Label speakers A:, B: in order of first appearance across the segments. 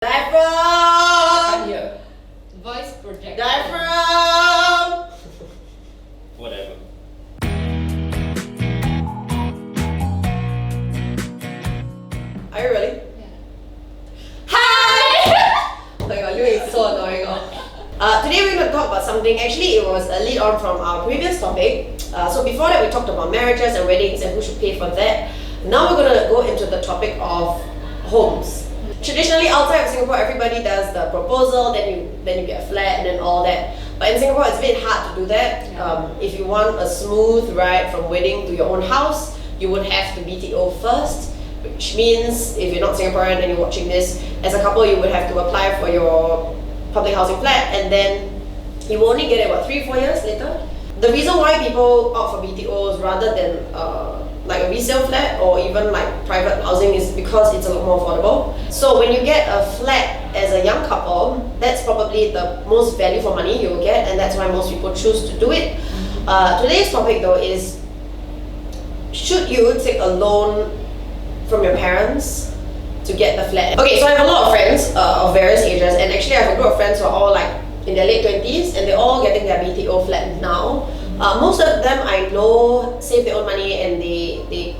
A: Diaphragm!
B: I can't hear.
C: Voice project.
A: Diaphragm!
B: Whatever.
A: Are you ready?
C: Yeah.
A: Hi! Oh my god, Liu is so annoying. Today we're going to talk about something. Actually, it was a lead on from our previous topic. So before that, we talked about marriages and weddings and who should pay for that. Now we're going to go into the topic of homes. Traditionally, outside of Singapore, everybody does the proposal, then you get a flat, and then all that. But in Singapore, it's a bit hard to do that. If you want a smooth ride from wedding to your own house, you would have to BTO first, which means if you're not Singaporean and you're watching this, as a couple, you would have to apply for your public housing flat, and then you will only get it, 3-4 years later? The reason why people opt for BTOs rather than like a resale flat or even like private housing is because it's a lot more affordable. So when you get a flat as a young couple, that's probably the most value for money you will get, and that's why most people choose to do it. Today's topic though is, should you take a loan from your parents to get the flat? Okay, so I have a lot of friends of various ages, and actually I have a group of friends who are all like in their late 20s, and they're all getting their BTO flat now. Most of them I know save their own money and they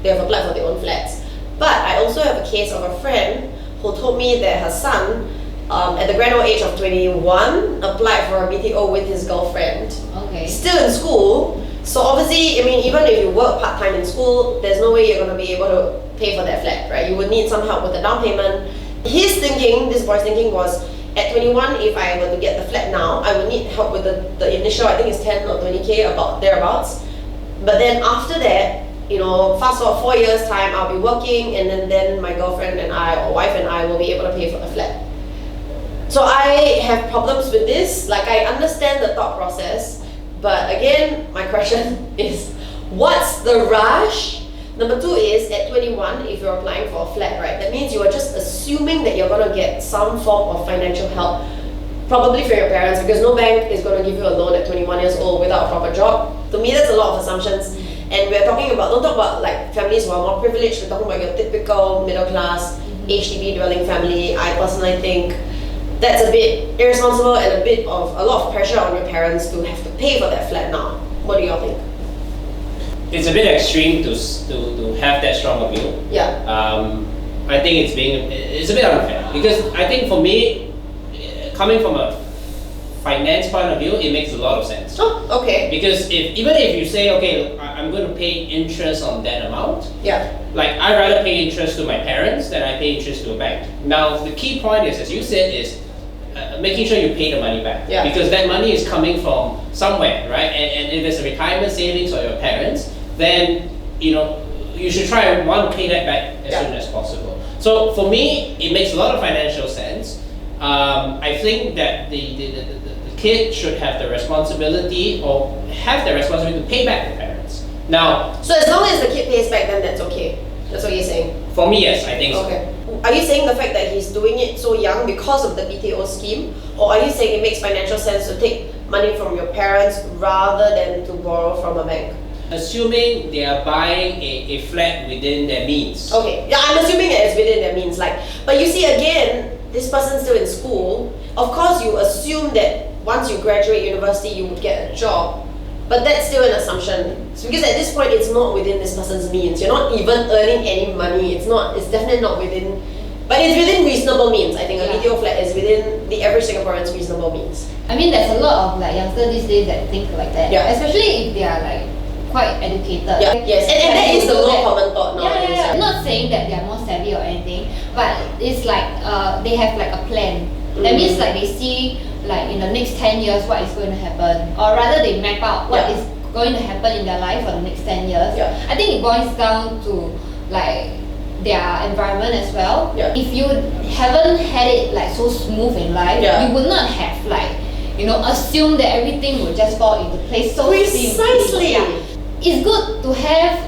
A: have applied for their own flats. But I also have a case of a friend who told me that her son, at the grand old age of 21, applied for a BTO with his girlfriend.
C: Okay.
A: Still in school. So obviously, I mean, even if you work part-time in school, there's no way you're going to be able to pay for that flat, right? You would need some help with the down payment. His thinking, this boy's thinking was, at 21, if I were to get the flat now, I would need help with the initial, I think it's 10 or 20k, about thereabouts. But then after that, fast forward 4 years time, I'll be working, and then my girlfriend and I, or wife and I, will be able to pay for the flat. So I have problems with this. Like, I understand the thought process, but again, my question is, what's the rush? Number two is, at 21, if you're applying for a flat, right, that means you are just assuming that you're going to get some form of financial help, probably from your parents, because no bank is going to give you a loan at 21 years old without a proper job. To me, that's a lot of assumptions. And we're talking about, don't talk about like families who are more privileged, we're talking about your typical middle class, HDB dwelling family. I personally think that's a bit irresponsible and a lot of pressure on your parents to have to pay for that flat now. What do y'all think?
B: It's a bit extreme to have that strong a view.
A: Yeah.
B: I think it's a bit unfair, because I think for me, coming from a finance point of view, it makes a lot of sense.
A: Oh, okay.
B: Because even if you say, okay, I'm going to pay interest on that amount,
A: yeah,
B: like I'd rather pay interest to my parents than I pay interest to a bank. Now the key point is, as you said, is making sure you pay the money back.
A: Yeah.
B: Because that money is coming from somewhere, right? And if there's a retirement savings for your parents, then you should try and want to pay that back as soon as possible. So for me, it makes a lot of financial sense. I think that the kid should have the responsibility to pay back the parents. Now,
A: so as long as the kid pays back, then that's okay. That's what you're saying?
B: For me, yes, I think so.
A: Okay. Are you saying the fact that he's doing it so young because of the BTO scheme, or are you saying it makes financial sense to take money from your parents rather than to borrow from a bank?
B: Assuming they are buying a flat within their means.
A: Okay, yeah, I'm assuming that it's within their means. But you see, again, this person's still in school. Of course, you assume that once you graduate university, you would get a job. But that's still an assumption. So because at this point, it's not within this person's means. You're not even earning any money. It's definitely not within, but it's within reasonable means. I think a BTO flat is within the average Singaporean's reasonable means.
C: I mean, there's a lot of youngsters these days that think like that.
A: Yeah.
C: Especially if they are quite educated.
A: Yeah. Yes, and that is the more common thought nowadays.
C: Yeah. I'm not saying that they are more savvy or anything, but it's they have a plan. That means they see in the next 10 years what is going to happen, or rather they map out what is going to happen in their life for the next 10 years.
A: Yeah.
C: I think it boils down to their environment as well.
A: Yeah.
C: If you haven't had it so smooth in life, you would not have assume that everything will just fall into place so
A: precisely.
C: Yeah. It's good to have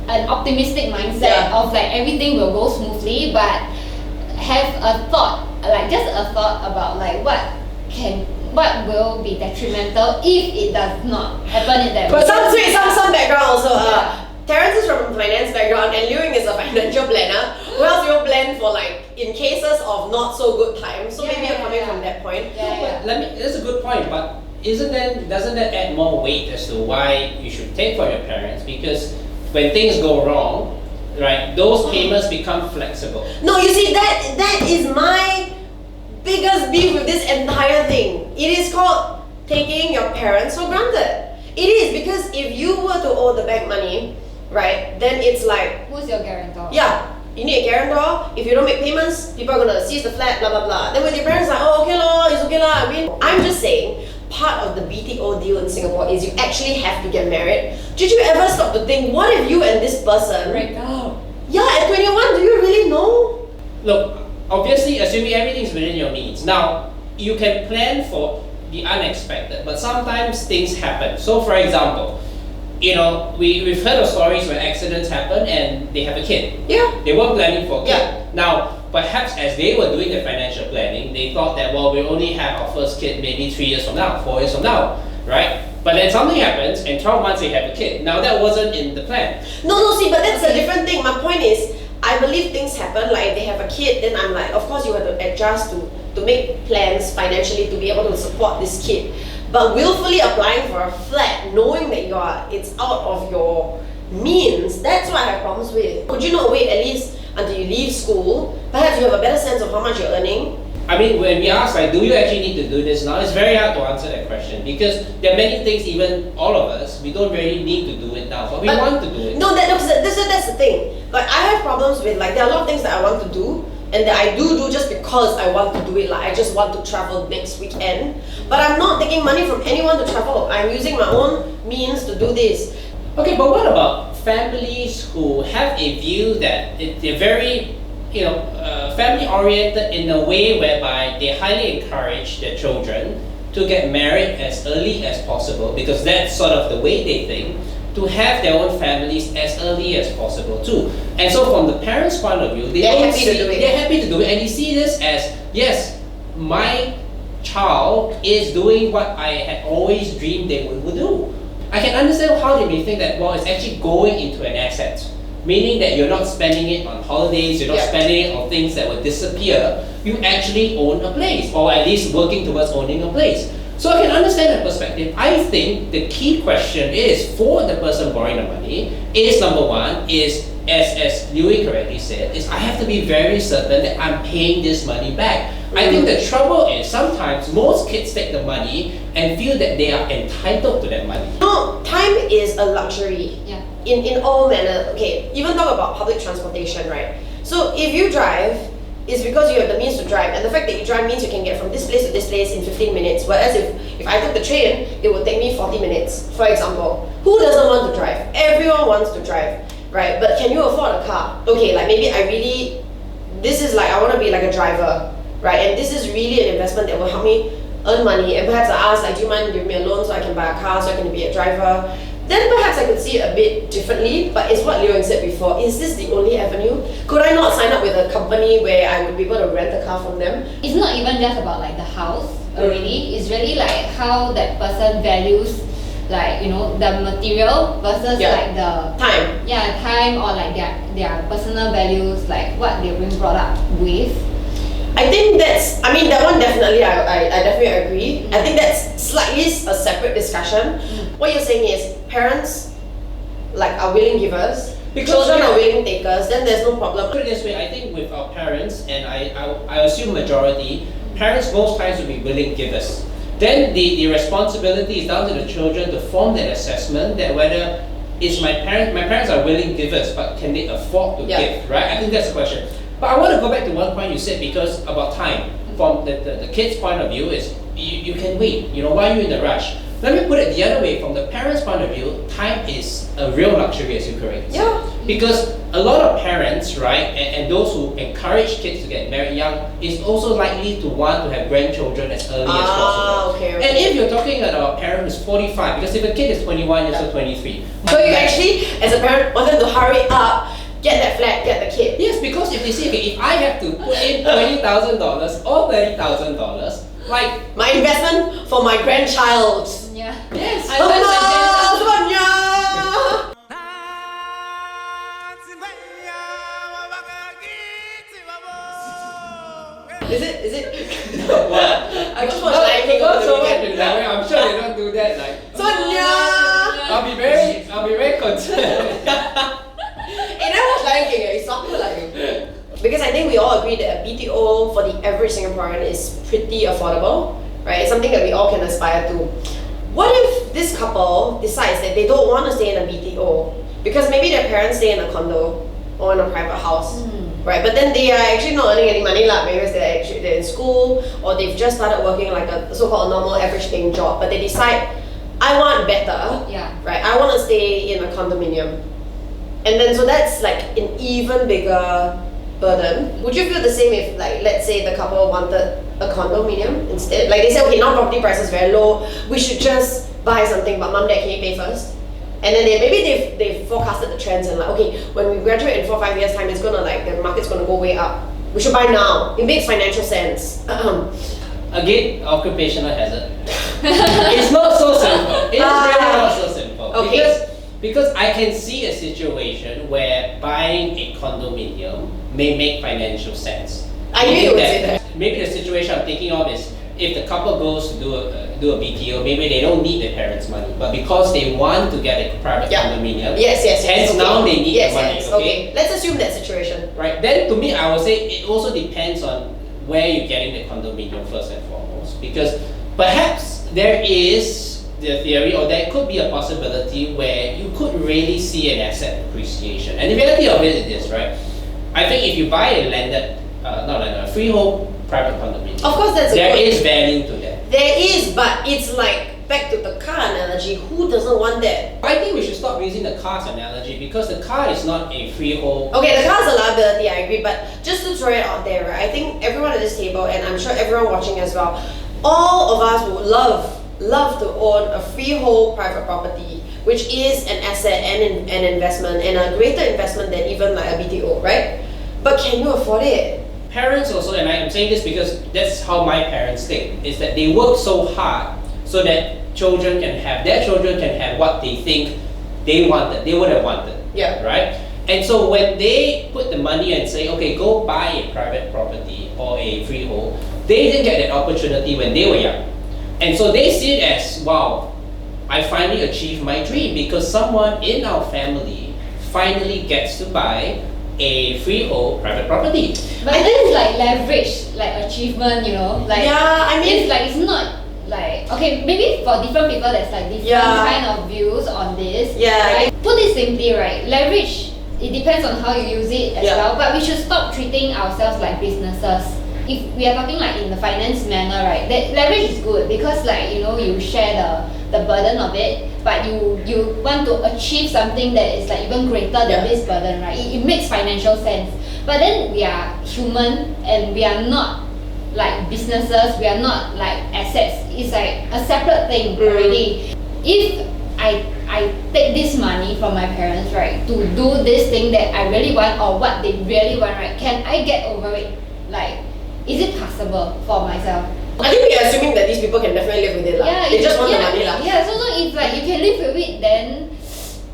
C: an optimistic mindset of everything will go smoothly, but have a thought, just a thought about what will be detrimental if it does not happen in that way.
A: But some background also. Terrence is from a finance background and Liu Ying is a financial planner. Who else you plan for like in cases of not so good times? So maybe you're coming from that point.
B: That's a good point, but doesn't that add more weight as to why you should take from your parents? Because when things go wrong, right, those payments become flexible.
A: No, you see that is my biggest beef with this entire thing. It is called taking your parents for granted. It is, because if you were to owe the bank money, right, then it's like,
C: Who's your guarantor?
A: yeah, you need a guarantor. If you don't make payments, people are gonna seize the flat, blah blah blah. Then when your parents are like, oh okay lor, it's okay lah. I mean, I'm just saying, part of the BTO deal in Singapore is you actually have to get married. Did you ever stop to think, what if you and this person
C: Break up.
A: Yeah, at 21, do you really know?
B: Look, obviously, assuming everything's within your means. Now, you can plan for the unexpected, but sometimes things happen. So, for example, you know, we've heard of stories where accidents happen and they have a kid.
A: Yeah.
B: They weren't planning for a kid.
A: Yeah.
B: Now, perhaps as they were doing the financial planning, they thought that, well, we'll only have our first kid maybe 3 years from now, 4 years from now, right? But then something happens and 12 months they have a kid. Now, that wasn't in the plan.
A: No, see, but that's a different thing. My point is, I believe things happen, like they have a kid, then I'm like, of course you have to adjust to make plans financially to be able to support this kid. But willfully applying for a flat, knowing that it's out of your means, that's what I have problems with. Could you not wait at least until you leave school? Perhaps you have a better sense of how much you're earning.
B: I mean, when we ask, like, do you actually need to do this now? It's very hard to answer that question because there are many things, even all of us, we don't really need to do it now, but we want to do it.
A: No, that's the thing. Like, I have problems with, like, there are a lot of things that I want to do, and that I do just because I want to do it. Like, I just want to travel next weekend, but I'm not taking money from anyone to travel. I'm using my own means to do this.
B: Okay, but what about families who have a view that they're very, family oriented in a way whereby they highly encourage their children to get married as early as possible because that's sort of the way they think, to have their own families as early as possible too. And so from the parents' point of view, they're happy to do it, and you see this as, yes, my child is doing what I had always dreamed they would do. I can understand how they may think that, well, it's actually going into an asset, meaning that you're not spending it on holidays, you're not spending it on things that will disappear. You actually own a place, or at least working towards owning a place. So I can understand that perspective. I think the key question is, for the person borrowing the money, is number one, is, as Louis correctly said, is I have to be very certain that I'm paying this money back. I think the trouble is sometimes most kids take the money and feel that they are entitled to that money.
A: No, time is a luxury.
C: Yeah.
A: In all manner. Okay, even talk about public transportation, right? So if you drive, it's because you have the means to drive, and the fact that you drive means you can get from this place to this place in 15 minutes. Whereas if I took the train, it would take me 40 minutes, for example. Who doesn't want to drive? Everyone wants to drive, right? But can you afford a car? Okay, like maybe this is like, I want to be like a driver, right? And this is really an investment that will help me earn money. And perhaps I ask, like, do you mind giving me a loan so I can buy a car, so I can be a driver? Then perhaps I could see it a bit differently, but it's what Liu said before. Is this the only avenue? Could I not sign up with a company where I would be able to rent a car from them?
C: It's not even just about like the house already. It's really like how that person values, like, the material versus like the
A: time.
C: Yeah, time, or like their personal values, like what they've been brought up with.
A: I think that one definitely, I definitely agree. I think that's slightly a separate discussion. What you're saying is parents are willing givers, children are willing takers, then there's no problem.
B: Put it this way, I think with our parents, and I assume majority, parents most times will be willing givers. Then the responsibility is down to the children to form that assessment that whether it's my parents are willing givers, but can they afford to give, right? I think that's the question. But I want to go back to one point you said, because about time. From the kid's point of view is, you can wait, why are you in a rush? Let me put it the other way, from the parents' point of view, time is a real luxury, as you correctly said.
A: Yeah.
B: Because a lot of parents, right, and those who encourage kids to get married young, is also likely to want to have grandchildren as early as possible.
A: Okay.
B: And if you're talking about a parent who's 45, because if a kid is 21, you're still 23.
A: So you actually, as a parent, wanted to hurry up, get that flat, get the kid.
B: Yes, because if they say, okay, if I have to put in $20,000 or $30,000, like
A: my investment for my grandchild.
C: Yeah.
B: Yes.
C: I went like that.
A: Sebenarnya. Is it?
B: What?
A: I just watched Lion King over
B: Not
A: the
B: so much
A: weekend.
B: in that way. I'm sure they don't do that. Like,
A: So yeah.
B: I'll be very concerned.
A: Hey, I watched Lion King. It's not like you. Because I think we all agree that a BTO for the average Singaporean is pretty affordable, right? It's something that we all can aspire to. What if this couple decides that they don't want to stay in a BTO because maybe their parents stay in a condo or in a private house, right? But then they are actually not earning any money lah, because they're in school or they've just started working like a so-called normal average paying job, but they decide, I want better, right? I want to stay in a condominium. And then so that's like an even bigger burden. Would you feel the same if, like, let's say the couple wanted a condominium instead? Like they say, okay, now property prices very low, we should just buy something, but mom, dad, can you pay first? And then they've forecasted the trends and like, okay, when we graduate in 4 or 5 years time, it's gonna like, the market's gonna go way up. We should buy now. It makes financial sense.
B: Again, occupational hazard. It's not so simple. It's really not so simple.
A: Okay.
B: Because I can see a situation where buying a condominium may make financial sense.
A: I knew you would say that.
B: Maybe the situation I'm thinking of is if the couple goes to do a BTO, maybe they don't need their parents' money, but because they want to get a private condominium,
A: yes,
B: hence
A: okay.
B: now they need the money.
A: Yes, okay. Let's assume that situation.
B: Right. Then to me, I would say it also depends on where you're getting the condominium first and foremost, because perhaps there is the theory, or there could be a possibility where you could really see an asset appreciation. And the reality of it is, right? I think if you buy a landed, a freehold private condominium,
A: of course,
B: there is value to that.
A: There is, but it's like back to the car analogy. Who doesn't want that?
B: I think we should stop using the car's analogy because the car is not a freehold.
A: Okay, the car's a liability, I agree, but just to throw it out there, right? I think everyone at this table, and I'm sure everyone watching as well, all of us would love to own a freehold private property, which is an asset and an investment, and a greater investment than even like a BTO, right? But can you afford it?
B: Parents also, and I'm saying this because that's how my parents think, is that they work so hard so that their children can have what they think they wanted, they would have wanted.
A: Yeah.
B: Right? And so when they put the money and say, okay, go buy a private property or a freehold, they didn't get that opportunity when they were young. And so they see it as, wow, I finally achieved my dream because someone in our family finally gets to buy a freehold private property.
C: But I think it's like leverage, like achievement, you know? Like,
A: yeah, I mean,
C: it's not like, okay, maybe for different people there's like different kind of views on this.
A: Yeah.
C: Right? Put it simply, right? Leverage, it depends on how you use it as well, but we should stop treating ourselves like businesses. If we are talking like in the finance manner, right, that leverage is good because like, you know, you share the burden of it, but you want to achieve something that is like even greater than this burden, right? It makes financial sense. But then we are human and we are not like businesses, we are not like assets. It's like a separate thing already. If I take this money from my parents, right, to do this thing that I really want or what they really want, right, can I get over it? Like, is it possible for myself?
A: I think we are assuming that these people can definitely live with it lah. They just want the money lah.
C: Yeah, so if like you can live with it, then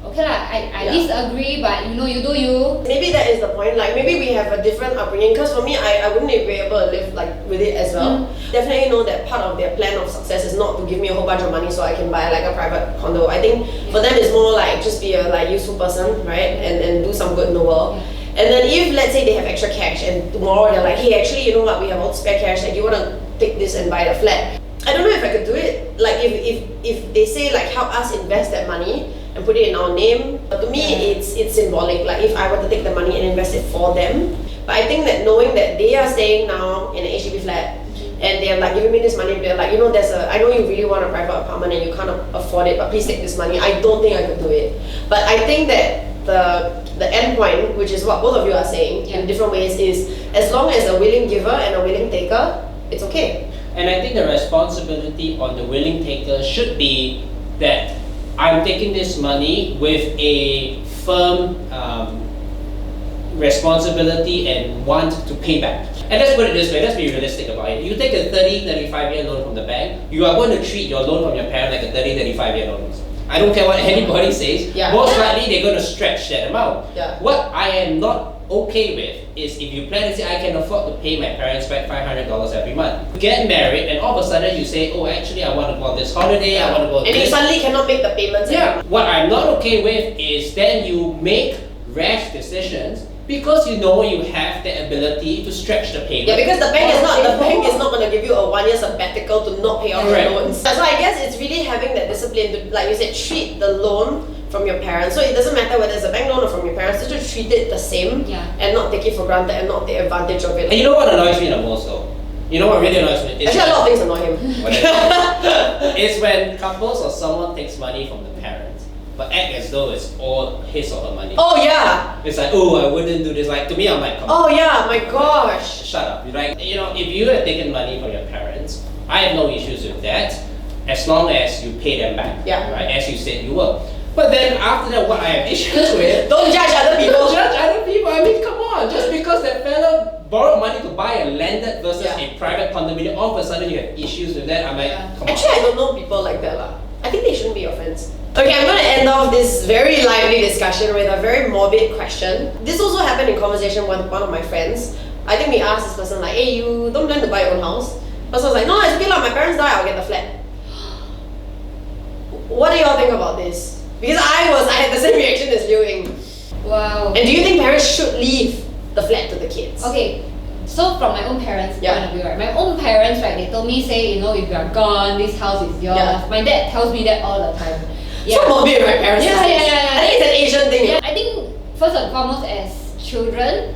C: okay lah. I disagree, but you know, you do you.
A: Maybe that is the point. Like maybe we have a different upbringing. Because for me, I wouldn't be able to live like with it as well. Definitely know that part of their plan of success is not to give me a whole bunch of money so I can buy like a private condo. I think for them it's more like just be a like useful person, right, and do some good in the world. And then if let's say they have extra cash and tomorrow they're like, hey, actually, you know what, we have all spare cash, like you want to take this and buy the flat. I don't know if I could do it. Like if they say like help us invest that money and put it in our name, but to me it's symbolic. Like if I were to take the money and invest it for them. But I think that knowing that they are staying now in an HDB flat and they're like giving me this money, they're like, you know, I know you really want a private apartment and you can't afford it, but please take this money. I don't think I could do it. But I think that the end point, which is what both of you are saying in different ways, is as long as a willing giver and a willing taker, it's okay.
B: And I think the responsibility on the willing taker should be that I'm taking this money with a firm responsibility and want to pay back. And let's put it this way, let's be realistic about it. You take a 30-35-year loan from the bank, you are going to treat your loan from your parent like a 30-35-year loan. I don't care what anybody says, most likely they're going to stretch that amount.
A: Yeah.
B: What I am not okay with is if you plan to say, I can afford to pay my parents back $500 every month. You get married and all of a sudden you say, oh actually I want to go on this holiday, I want to go on
A: and
B: this.
A: you suddenly cannot make the payments every month.
B: What I'm not okay with is then you make rash decisions because you know you have the ability to stretch the payment.
A: Yeah, because the bank is not going to give you a 1 year sabbatical to not pay off your loans. So I guess it's really having that discipline to, like you said, treat the loan from your parents. So it doesn't matter whether it's a bank loan or from your parents, just treat it the same and not take it for granted and not take advantage of it.
B: And you know what annoys me the most though? You know what really annoys me?
A: Actually, a lot of things annoy him.
B: It's when couples or someone takes money from the parents, but act as though it's all his or her money.
A: Oh yeah!
B: It's like, oh, I wouldn't do this. Like, to me, I'm like, come on.
A: Oh yeah, my gosh!
B: Shut up. Like, you know, if you have taken money from your parents, I have no issues with that, as long as you pay them back.
A: Yeah.
B: Right? As you said you will. But then after that, what I have issues with...
A: Don't judge other people.
B: Don't judge other people. I mean, come on. Just because that fella borrowed money to buy a landed versus a private condominium, all of a sudden you have issues with that. I'm like, come on.
A: Actually, I don't know people like that lah. I think they shouldn't be your friends. Okay, I'm going to end off this very lively discussion with a very morbid question. This also happened in conversation with one of my friends. I think we asked this person like, hey, you don't plan to buy your own house? The person was like, no, it's okay lah, my parents die, I'll get the flat. What do y'all think about this? Because I had the same reaction as Liu Ying.
C: Wow.
A: And do you think parents should leave the flat to the kids?
C: Okay, so from my own parents' point of view, right? My own parents, right, they told me, say, you know, if you are gone, this house is yours. My dad tells me that all the time.
A: So morbid, my parents.
C: Yeah.
A: I think it's an Asian thing.
C: Yeah, I think first and foremost, as children,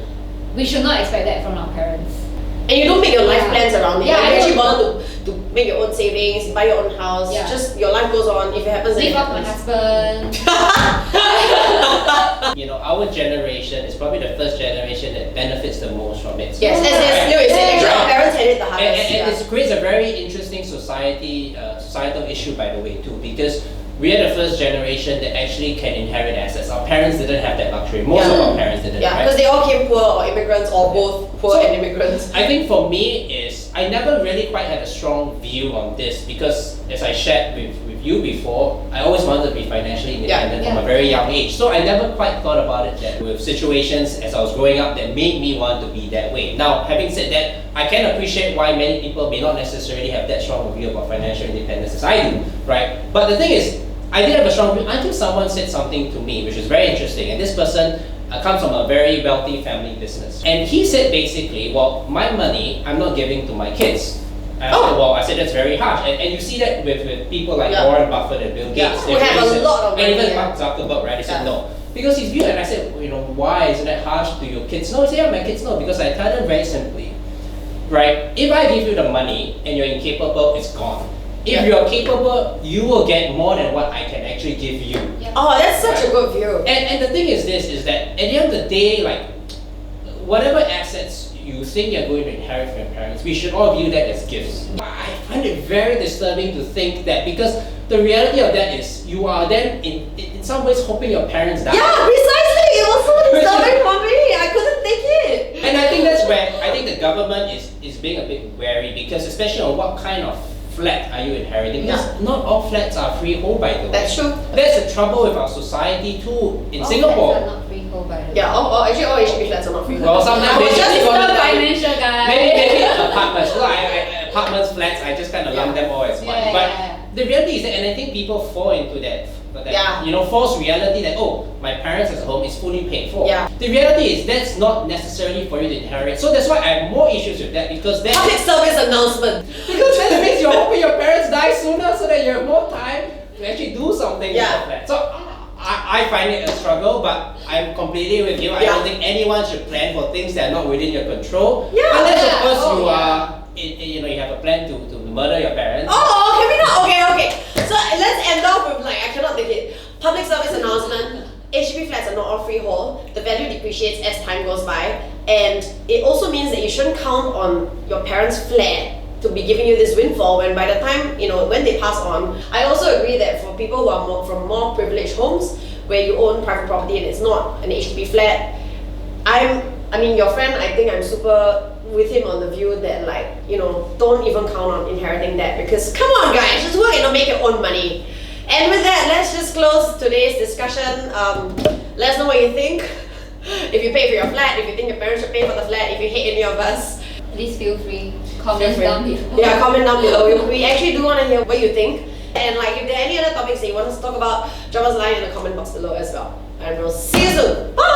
C: we should not expect that from our parents.
A: And you don't make your life plans around it.
C: Yeah,
A: you actually bother to make your own savings, buy your own house.
C: Yeah.
A: Just your life goes on. If it happens,
C: Leave off my husband.
B: You know, our generation is probably the first generation that benefits the most from it.
A: Yes, as Liu said, actually our parents had it the hardest.
B: And it creates a very interesting societal issue, by the way, too, because we are the first generation that actually can inherit assets. Our parents didn't have that luxury. Most of our parents didn't.
A: Yeah, because they all came poor or immigrants or both poor and immigrants.
B: I think for me is I never really quite had a strong view on this because as I shared with you before, I always wanted to be financially independent from a very young age. So I never quite thought about it that with situations as I was growing up that made me want to be that way. Now, having said that, I can appreciate why many people may not necessarily have that strong view about financial independence as I do, right? But the thing is, I did have a strong view until someone said something to me, which is very interesting. And this person comes from a very wealthy family business. And he said basically, well, my money, I'm not giving to my kids. I said that's very harsh. And you see that with people like Warren Buffett and Bill Gates.
A: Who have a lot of money.
B: And even Mark Zuckerberg, right? They said no. Because his view, and I said, well, you know, why isn't that harsh to your kids? No, he said, yeah, my kids know. Because I tell them very simply, right? If I give you the money and you're incapable, it's gone. If you're capable, you will get more than what I can actually give you.
A: Oh, that's such a good view.
B: And the thing is this, is that at the end of the day, like, whatever assets you think you're going to inherit from your parents, we should all view that as gifts. I find it very disturbing to think that, because the reality of that is you are then in some ways hoping your parents die.
A: Yeah, precisely. It was so disturbing for me. I couldn't take it.
B: And I think that's where I think the government is being a bit wary, because especially on what kind of flat are you inheriting? Because not all flats are freehold, by the way.
A: That's true.
B: That's the trouble with our society too in Singapore.
C: Flats are not freehold, by the way.
A: Yeah, actually all HDB flats are not freehold.
B: Well, sometimes
C: I was
B: they
C: just
B: call it
C: financial guy.
B: maybe apartments. So apartments, flats, I just kind of lump them all as one. But the reality is that, and I think people fall into that you know, false reality that, oh, my parents' home is fully paid for.
A: Yeah.
B: The reality is that's not necessarily for you to inherit. So that's why I have more issues with that, because then
A: Public service announcement.
B: because that means you're hoping your parents die sooner so that you have more time to actually do something with the flat. So I find it a struggle, but I'm completely with you. I don't think anyone should plan for things that are not within your control. Unless of course you are, you know, you have a plan to murder your parents.
A: Oh, can we not? Okay. So let's end off with, like, I cannot take it. Public service announcement. HDB flats are not all freehold. The value depreciates as time goes by, and it also means that you shouldn't count on your parents' flat to be giving you this windfall when by the time, you know, when they pass on. I also agree that for people who are from more privileged homes where you own private property and it's not an HDB flat, I mean, your friend, I think I'm super with him on the view that, like, you know, don't even count on inheriting that, because come on guys, just work and make your own money. And with that, let's just close today's discussion. Let us know what you think. If you pay for your flat, if you think your parents should pay for the flat, if you hate any of us,
C: Please feel free. Comment down below.
A: yeah, comment down below. We actually do want to hear what you think. And like if there are any other topics that you want us to talk about, drop us a line in the comment box below as well. And we'll see you soon. Bye!